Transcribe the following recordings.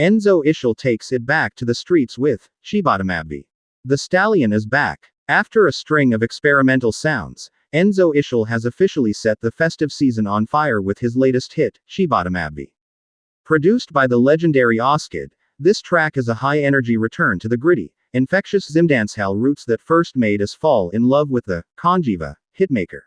Enzo Ishall takes it back to the streets with Chibatamabvi. The Stallion is back. After a string of experimental sounds, Enzo Ishall has officially set the festive season on fire with his latest hit, Chibatamabvi. Produced by the legendary Oskid, this track is a high-energy return to the gritty, infectious Zimdancehall roots that first made us fall in love with the Kanjiva hitmaker.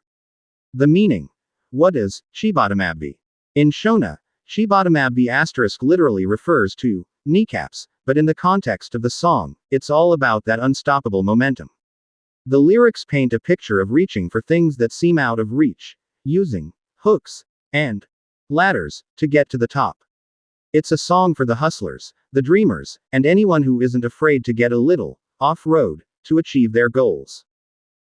The meaning. What is Chibatamabvi? In Shona, Chibatamabvi asterisk literally refers to kneecaps, but in the context of the song, it's all about that unstoppable momentum. The lyrics paint a picture of reaching for things that seem out of reach, using hooks and ladders to get to the top. It's a song for the hustlers, the dreamers, and anyone who isn't afraid to get a little off-road to achieve their goals.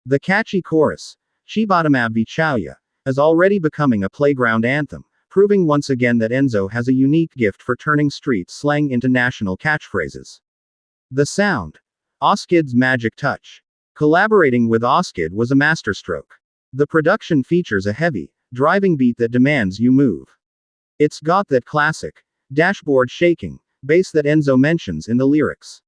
The catchy chorus, Chibatamabvi Chauya, is already becoming a playground anthem, proving once again that Enzo has a unique gift for turning street slang into national catchphrases. The sound. Oskid's magic touch. Collaborating with Oskid was a masterstroke. The production features a heavy, driving beat that demands you move. It's got that classic, dashboard shaking, bass that Enzo mentions in the lyrics.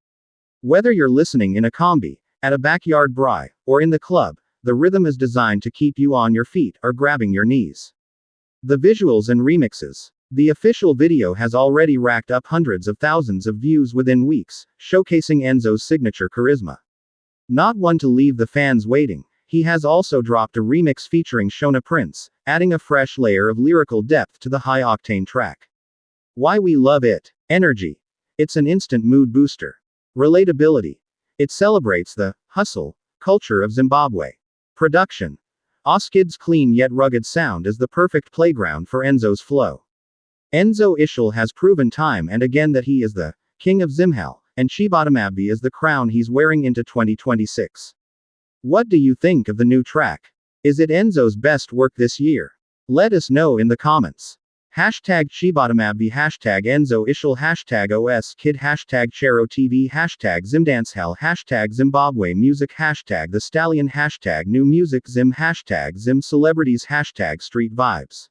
Whether you're listening in a combi, at a backyard braai, or in the club, the rhythm is designed to keep you on your feet or grabbing your knees. The visuals and remixes. The official video has already racked up hundreds of thousands of views within weeks, showcasing Enzo's signature charisma. Not one to leave the fans waiting, he has also dropped a remix featuring Shona Prince, adding a fresh layer of lyrical depth to the high-octane track. Why we love it. Energy. It's an instant mood booster. Relatability. It celebrates the hustle culture of Zimbabwe. Production. Oskid's clean yet rugged sound is the perfect playground for Enzo's flow. Enzo Ishall has proven time and again that he is the king of Zimdancehall, and Chibatamabvi is the crown he's wearing into 2026. What do you think of the new track? Is it Enzo's best work this year? Let us know in the comments. Hashtag Chibatamabvi, hashtag Enzo Ishall, hashtag Oskid, hashtag Chero TV, hashtag Zimdancehall, hashtag Zimbabwe music, hashtag the Stallion, hashtag new music Zim, hashtag Zim celebrities, hashtag street vibes.